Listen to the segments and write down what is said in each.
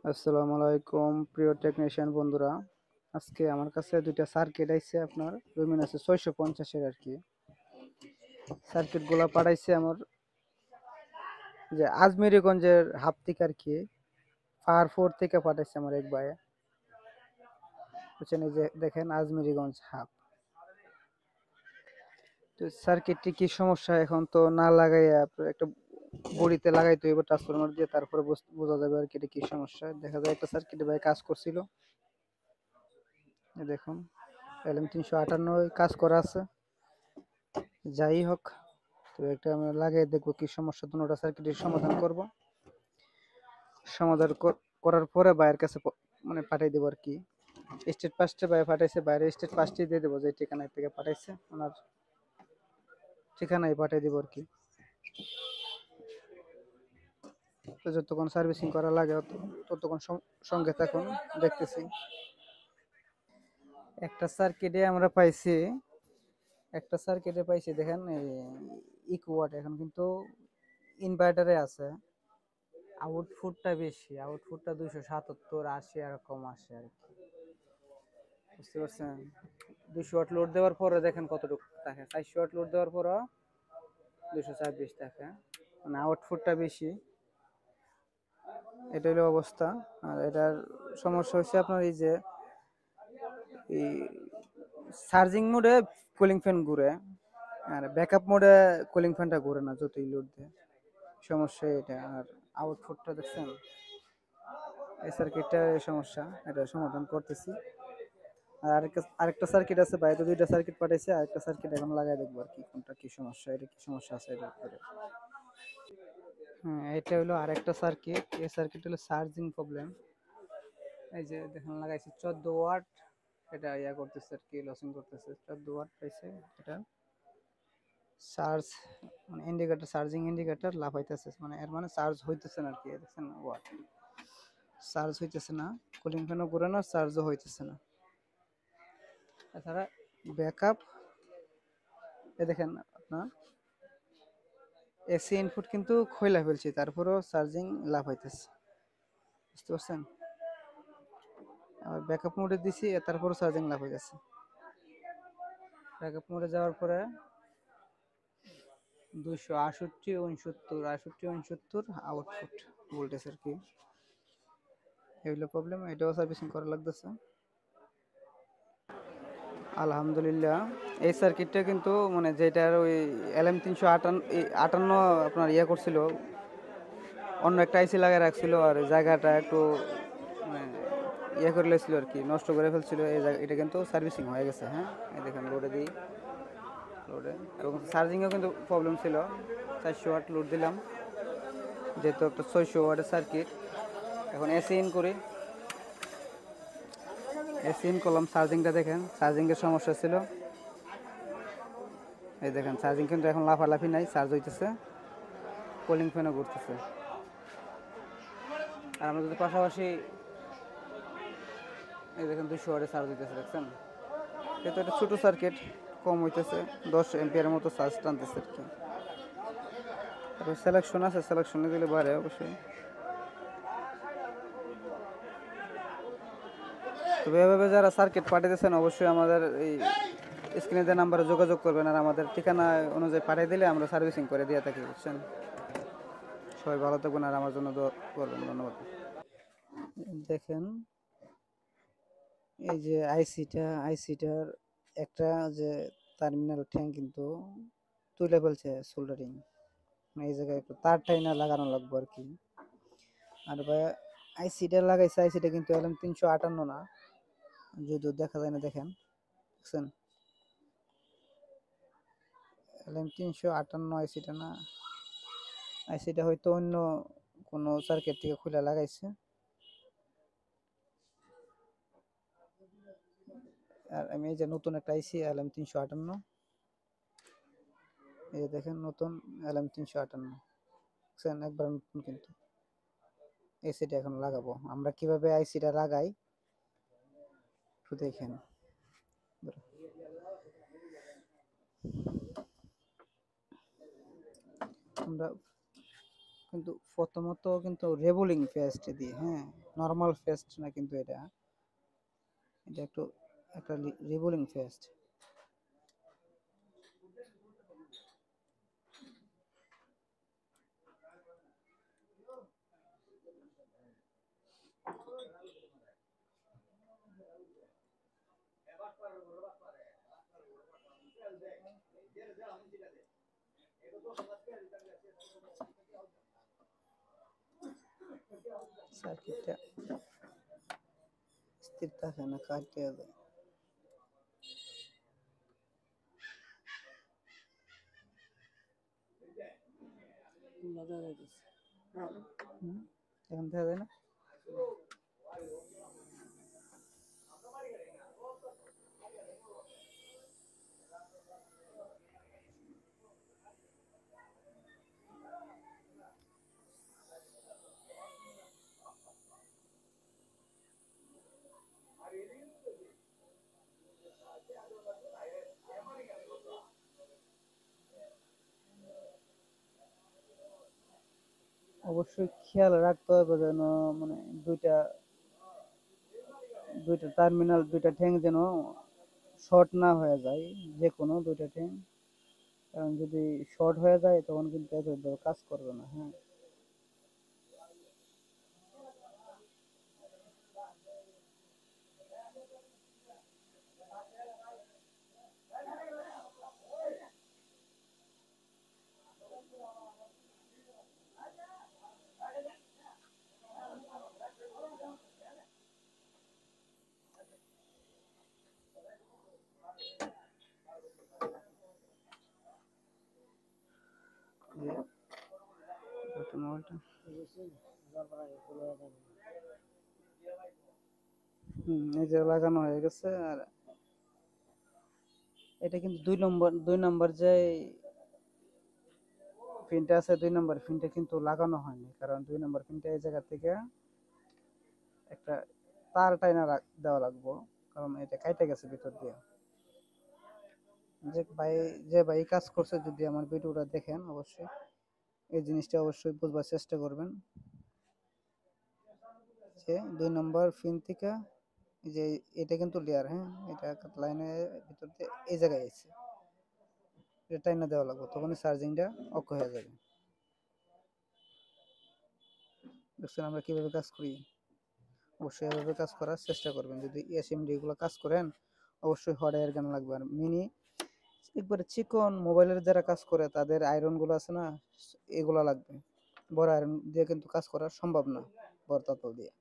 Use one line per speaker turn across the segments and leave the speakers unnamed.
আসসালামু আলাইকুম প্রিয় টেকনিশিয়ান বন্ধুরা। আজকে আমার কাছে দুইটা সার্কিট আইছে, আপনার লুমিন আছে 650 এর আর কি। সার্কিটগুলা পাঠাইছে আমার যে আজমেরিগঞ্জের হাব থেকে আর কি, ফায়ার থেকে পাঠাইছে আমার এক ভাই। বুঝছেন, এই যে দেখেন আজমেরিগঞ্জ হাব। তো সার্কিটটি কি সমস্যা এখন তো না লাগাইয়া একটা বড়িতে লাগাইতে হইব ট্রান্সফরমার দিয়ে, তারপরে বোঝা যাবে আর কি এটা কি সমস্যা। দেখা যায় একটা সার্কিটে ভাই কাজ করছিল, এই দেখুন LM358 কাজ করা আছে। যাই হোক, তো একটা আমরা লাগিয়ে দেখবো কি সমস্যা, দুটোটা সার্কিটের সমাধান করব। সমাধান করার পরে বাইরের কাছে মানে পাঠিয়ে দেবো আর কি। স্টেট পাঁচটা বাইরে পাঠাইছে, বাইরে স্টেট পাঁচটি দিয়ে দেবো, যে ঠিকানায় থেকে পাঠাইছে ওনার ঠিকানায় পাঠিয়ে দেবো আর কি। তো যতক্ষণ সার্ভিসিং করা লাগে ততক্ষণ সঙ্গে থাকুন, দেখতেছি। একটা সার্কিটে আমরা পাইছি, দেখেন ইকুয়াট এখন কিন্তু ইনভার্টারে আছে। আউটপুটটা বেশি, আউটপুটটা 277-80 এরকম আসে আর কি, বুঝতে পারছেন। 200 ওয়াট লোড দেওয়ার পরে দেখেন কতটুকু থাকে, 400 ওয়াট লোড দেওয়ার পরও 226 থাকে, মানে আউটপুটটা বেশি। এটা হলো অবস্থা। আর এটার সমস্যা হচ্ছে আপনার এই যে এই চার্জিং মোডে কুলিং ফ্যান ঘুরে, আর ব্যাকআপ মোডে কুলিং ফ্যানটা ঘুরে না যতই লোড দেয়। সমস্যা এটা। আর আউটপুটটা দেখছেন, এই সার্কিটটা এই সমস্যা, এটা সমাধান করতেছি। আর আরেকটা সার্কিট আছে, বাইরে দুইটা সার্কিট পাঠাইছে, আরেকটা সার্কিট এখন লাগাই দেখবো আর কি, কোনটা কি সমস্যা, এটা কি সমস্যা আছে এটার উপরে। হ্যাঁ, এটা হলো আরেকটা সার্কিট। এই সার্কিট হলো চার্জিং প্রবলেম। এই যে দেখেন লাগাইছি 14 ওয়াট, এটা ইয়া করতেছে আর কি, লসিং করতেছে। 14 ওয়াট পাইছে এটা চার্জ, মানে ইন্ডিকেটর, চার্জিং ইন্ডিকেটর লাফাইতেছে, মানে এর মানে চার্জ হইতেছে না আর কি। দেখছেন ওয়াট চার্জ হইতেছে না, কুলিং ফ্যানও ঘুরে না, চার্জও হইতেছে না। এছাড়া ব্যাকআপ, এ দেখেন আপনার এসি ইনপুট কিন্তু খোলা ফেলছি, তারপরেও চার্জিং লাভ হইতেছে, বুঝতে পারছেন। আবার ব্যাকআপ মোডে দিছি, তারপরও চার্জিং লাভ হয়ে গেছে। ব্যাকআপ মোডে যাওয়ার পরে 268-69 আউটপুট ভোল্টেজ আর কি, এগুলো প্রবলেম। এটাও সার্ভিসিং করা লাগতেছে আলহামদুলিল্লাহ। এই সার্কিটটা কিন্তু মানে যেটার ওই LM358 আপনার ইয়ে করছিল, অন্য একটা আইসি লাগাই রাখছিল, আর জায়গাটা একটু মানে ইয়ে করে লেছিল আর কি, নষ্ট করে ফেলছিল। এই জায়গা এটা কিন্তু সার্ভিসিং হয়ে গেছে। হ্যাঁ, এই দেখেন লোডে দিই, লোডে এবং চার্জিংয়েও কিন্তু প্রবলেম ছিল। 400 ওয়াট লোড দিলাম, যেহেতু একটা 600 ওয়াটের সার্কিট। এখন এসি ইন করি, এসি ইন করলাম। চার্জিংটা দেখেন, চার্জিংয়ের সমস্যা ছিল। এই দেখেন চার্জিং কিন্তু এখন লাফালাফি নাই, চার্জ হইতেছে, কুলিং ফ্যানও ঘুরতেছে। আর আমরা যদি পাশাপাশি এই দেখেন 200 ওয়াটে চার্জ হইতেছে, দেখছেন। যেহেতু একটা ছোটো সার্কিট, কম হইতেছে, 10 এমপিয়ারের মতো চার্জ টানতেছে আর কি। তারপর সিলেকশন আছে, সিলেকশনে দিলে বাড়ে অবশ্যই। তবে এভাবে যারা সার্কিট পাঠিয়েছেন অবশ্যই আমাদের এই স্ক্রিনে দেওয়া নাম্বারে যোগাযোগ করবেন, আর আমাদের ঠিকানা অনুযায়ী পাঠিয়ে দিলে আমরা সার্ভিসিং করে দিয়ে থাকি, বুঝছেন। সবাই ভালো থাকবেন, আর আমার জন্য দোয়া করবেন। ধন্যবাদ। দেখেন এই যে আইসিটার একটা যে টার্মিনাল ট্যাঙ্ক কিন্তু তুলে ফেলছে সোল্ডারিং, এই জায়গায় একটু তারটাই না লাগানো লাগবে আর কি। আর ভাই আইসিটা লাগাইছে, আইসিটা কিন্তু LM358 না, যদিও দেখা যায় না, দেখেন, দেখছেন LM358 আইসিটা না, আইসিটা হয়তো অন্য কোনো সার্কিট থেকে খুলে লাগাইছে। আর আমি এই যে নতুন একটা আইসি LM358, এই যে দেখেন নতুন LM358, দেখছেন একবার নতুন। কিন্তু এসিটা এখন লাগাবো, আমরা কিভাবে আইসিটা লাগাই একটু দেখেন। আমরা কিন্তু প্রথমত কিন্তু রেবলিং পেস্ট দিয়ে, হ্যাঁ, নর্মাল পেস্ট না, কিন্তু এটা এটা একটু একটা রেবলিং পেস্ট। সার্কিটটা স্থির থাকে না, কাটতে যায়। এখন দেখা যায় না। অবশ্যই খেয়াল রাখতে হবে যেন মানে দুইটা দুইটা টার্মিনাল, দুইটা ঠ্যাং যেন শর্ট না হয়ে যায়, যে কোনো দুইটা ঠ্যাং। কারণ যদি শর্ট হয়ে যায় তখন কিন্তু এদের কাজ করবে না। হ্যাঁ, যে মোবাইলটা এই যে লাগানো হয়ে গেছে। আর এটা কিন্তু 2 নম্বর যে পিনটা আছে, 2 নম্বর পিনটা কিন্তু লাগানো হয়নি, কারণ 2 নম্বর পিনটা এই জায়গা থেকে একটা তার টাইনা দেওয়া লাগবে, কারণ এটা কাইটে গেছে ভিতর দিয়ে। যে ভাই কাজ করছে, যদি আমার ভিডিওটা দেখেন অবশ্যই এই জিনিসটা অবশ্যই বুঝবার চেষ্টা করবেন, যে 2 নম্বর পিন থেকে যে এটা কিন্তু লেয়ার, হ্যাঁ, এটা লাইনের ভিতর দিয়ে এই জায়গায় আছে, এটা টাইনা দেওয়া লাগবে, তখনই চার্জিংটা অফ হয়ে যাবে। দেখছেন আমরা কিভাবে কাজ করি? অবশ্যই এভাবে কাজ করার চেষ্টা করবেন। যদি এসএমডি এগুলো কাজ করেন অবশ্যই হট এয়ার গান লাগবে। আর মিনি একবারে চিকন মোবাইলের যারা কাজ করে তাদের আয়রন গুলো আছে না, এগুলা লাগবে। বড় আয়রন দিয়ে কিন্তু কাজ করা সম্ভব না, বড় তাতল দিয়ে।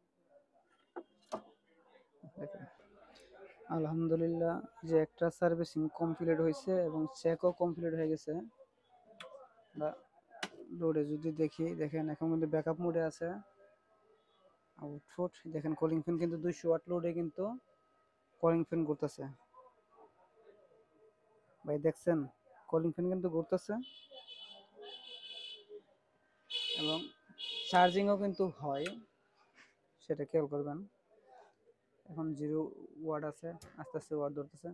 আলহামদুলিল্লাহ, যে একটা সার্ভিসিং কমপ্লিট হয়েছে এবং চেকও কমপ্লিট হয়ে গেছে। লোডে যদি দেখি, দেখেন এখন কিন্তু ব্যাকআপ মোডে আছে। আউটপুট দেখেন, কলিং ফ্যান কিন্তু 200 ওয়াট লোডে কিন্তু কলিং ফ্যান ঘুরতেছে। ভাই দেখছেন, কলিং ফ্যান কিন্তু ঘুরতেছে এবং চার্জিংও কিন্তু হয়, সেটা খেয়াল করবেন। এখন 0 ওয়াট আছে, আস্তে আস্তে ওয়াট ধরতেছে।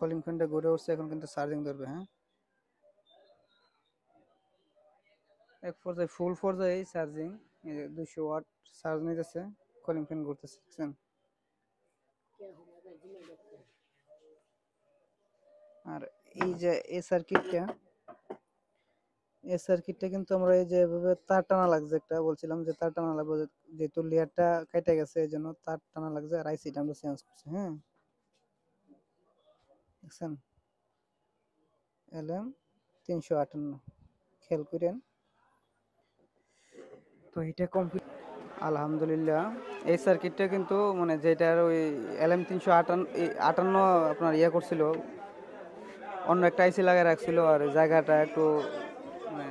কলিং ফ্যানটা ঘুরে উঠছে, এখন কিন্তু চার্জিং ধরবে। হ্যাঁ, এক পর্যায়ে ফুল পর্যায়ে চার্জিং, 200 ওয়াট চার্জ নিতেছে, কলিং ফ্যান ঘুরতেছে। দেখছেন? আর এই যে এই সার্কিটটা কিন্তু আমরা এই যে এভাবে তার টানা লাগছে, একটা বলছিলাম যে তার টানা লাগবে, যেহেতু লেয়ারটা কেটে গেছে এই জন্য তার টানা লাগছে। আর আইসিটা আমরা চেঞ্জ করছি। হ্যাঁ, দেখছেন, LM358, খেয়াল করেন। তো এটা কমপ্লিট আলহামদুলিল্লাহ। এই সার্কিটটা কিন্তু মানে যেটার ওই LM358 আপনার ইয়ে করছিল, অন্য একটা আইসি লাগাই রাখছিল, আর জায়গাটা একটু মানে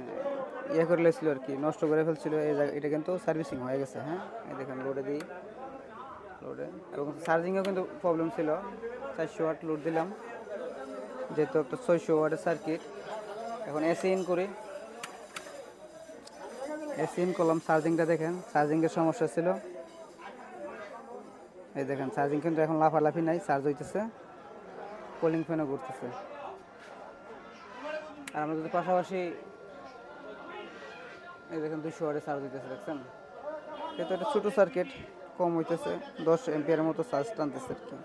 ইয়ে করে লেছিল আর কি, নষ্ট করে ফেলছিল। এই জায়গা এটা কিন্তু সার্ভিসিং হয়ে গেছে। হ্যাঁ, এই দেখেন লোডে দিই, লোডে, এবং চার্জিংয়েও কিন্তু প্রবলেম ছিল। 400 ওয়াট লোড দিলাম, যেহেতু একটা 600 ওয়াটের সার্কিট। এখন এসি ইন করি, এসি ইন করলাম। চার্জিংটা দেখেন, চার্জিংয়ের সমস্যা ছিল। এই দেখেন চার্জিং কিন্তু এখন লাফালাফি নাই, চার্জ হইতেছে, কুলিং ফ্যানও ঘুরতেছে। আর আমরা যদি পাশাপাশি এই দেখেন 200 ওয়াটের চার্জ দিতেছে, দেখছেন? যেহেতু এটা ছোটো সার্কিট, কম হইতেছে, 10 এম্পিয়ারের মতো চার্জ টানতেছে আর কি।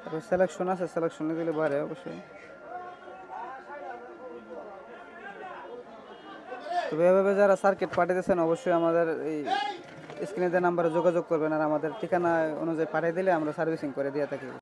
তারপর সিলেকশন আছে, সিলেকশনে দিলে বাড়ে অবশ্যই। তবে এভাবে যারা সার্কিট পাঠিয়েছেন অবশ্যই আমাদের এই স্ক্রিনে দেওয়া নাম্বারে যোগাযোগ করবেন, আর আমাদের ঠিকানা অনুযায়ী পাঠিয়ে দিলে আমরা সার্ভিসিং করে দিয়ে থাকি।